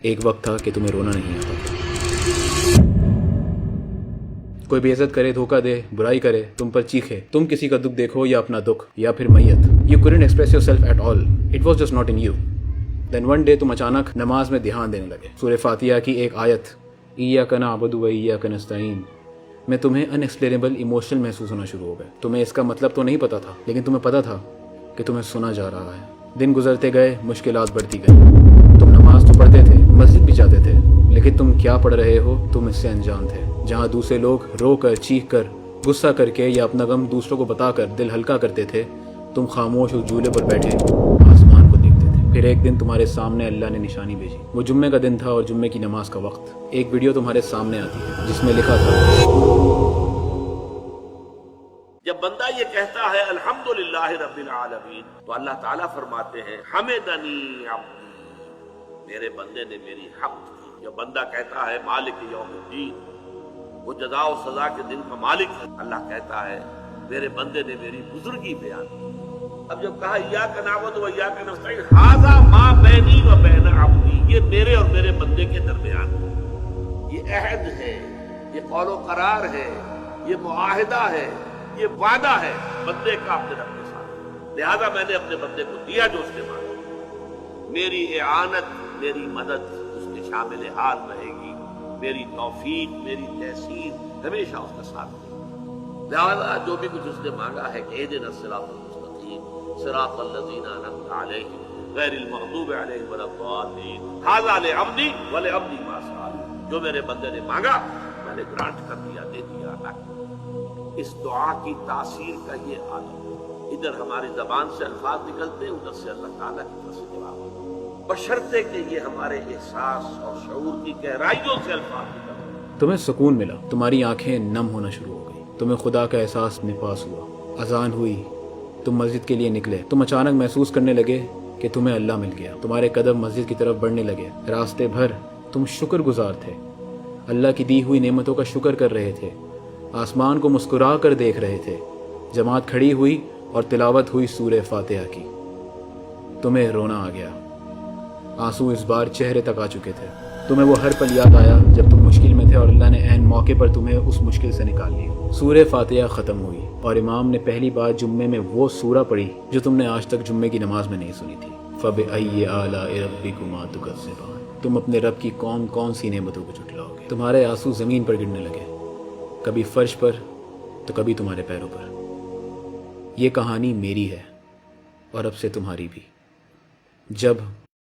ایک وقت تھا کہ تمہیں رونا نہیں آتا تھا. کوئی بے عزت کرے, دھوکہ دے, برائی کرے, تم پر چیخے, تم کسی کا دکھ دیکھو یا اپنا دکھ یا پھر میت. You couldn't express yourself at all. It was just not in you. Then one day تم اچانک نماز میں دھیان دینے لگے. سورہ فاتحہ کی ایک آیت ایاک نعبد و ایاک نستعین میں تمہیں ان ایکسپلینیبل ایموشنل محسوس ہونا شروع ہو گئے. تمہیں اس کا مطلب تو نہیں پتا تھا, لیکن تمہیں پتا تھا کہ تمہیں سنا جا رہا ہے. دن گزرتے گئے, مشکلات بڑھتی گئیں. تم نماز تو پڑھتے تھے, مسجد بھی جاتے تھے, لیکن تم کیا پڑھ رہے ہو تم اس سے انجان تھے. جہاں دوسرے لوگ رو کر, چیخ کر, غصہ کر کے یا اپنا غم دوسروں کو بتا کر دل ہلکا کرتے تھے, تم خاموش اس جھولے پر بیٹھے آسمان کو دیکھتے تھے. پھر ایک دن تمہارے سامنے اللہ نے نشانی بھیجی. وہ جمعے کا دن تھا اور جمعے کی نماز کا وقت. ایک ویڈیو تمہارے سامنے آتی ہے جس میں لکھا تھا, جب بندہ یہ کہتا ہے الحمدللہ رب العالمین تو اللہ تعالیٰ فرماتے ہیں حمدنی عبدی, میرے بندے نے میری حمد کی. جب بندہ کہتا ہے مالک یوم الدین, وہ جزا و سزا کے دن کا مالک ہے, اللہ کہتا ہے میرے بندے نے میری بزرگی بیان کی. اب جب کہا ایاک نعبد و ایاک نستعین, ھذا ما بینی و بین عبدی, یہ میرے اور میرے بندے کے درمیان ہے. یہ عہد ہے, یہ قول و قرار ہے, یہ معاہدہ ہے, یہ وعدہ ہے بندے کا اپنے رب کے ساتھ. لہذا میں نے اپنے بندے کو دیا جو اس نے مانگا. میری اعانت, میری مدد اس کے شامل حال رہے گی. میری توفیق, میری تحسین ہمیشہ اس کا ساتھ دے گی. لہذا جو بھی کچھ اس نے مانگا ہے کہ اہدنا الصراط المستقیم صراط الذین انعمت علیہم غیر المغضوب علیہم ولا الضالین ھذا لعبدی ولعبدی ما سأل, جو میرے بندے نے مانگا میں نے گرانٹ کر دیا, دے دیا. اس دعا کی تاثیر کا یہ عالم, ادھر ہماری زبان سے الفاظ نکلتے, ادھر سے اللہ تعالیٰ کی طرف سے جواب, بشرطے کہ یہ ہمارے احساس اور شعور کی گہرائیوں سے الفاظ نکلتے. تمہیں سکون ملا, تمہاری آنکھیں نم ہونا شروع ہو گئی, تمہیں خدا کا احساس میں پاس ہوا. اذان ہوئی, تم مسجد کے لیے نکلے. تم اچانک محسوس کرنے لگے کہ تمہیں اللہ مل گیا. تمہارے قدم مسجد کی طرف بڑھنے لگے. راستے بھر تم شکر گزار تھے, اللہ کی دی ہوئی نعمتوں کا شکر کر رہے تھے, آسمان کو مسکرا کر دیکھ رہے تھے. جماعت کھڑی ہوئی اور تلاوت ہوئی سورہ فاتحہ کی. تمہیں رونا آ گیا, آنسو اس بار چہرے تک آ چکے تھے. تمہیں وہ ہر پل یاد آیا جب تم مشکل میں تھے اور اللہ نے عین موقع پر تمہیں اس مشکل سے نکال لیا. سورہ فاتحہ ختم ہوئی اور امام نے پہلی بار جمعے میں وہ سورہ پڑھی جو تم نے آج تک جمعے کی نماز میں نہیں سنی تھی. فَبِأَيِّ آلَاءِ رَبِّكُمَا تُكَذِّبَانِ, تم اپنے رب کی کون کون سی نعمتوں کو جھٹلاؤ گے. تمہارے آنسو زمین پر گرنے لگے, کبھی فرش پر تو کبھی تمہارے پیروں پر. یہ کہانی میری ہے اور اب سے تمہاری بھی. جب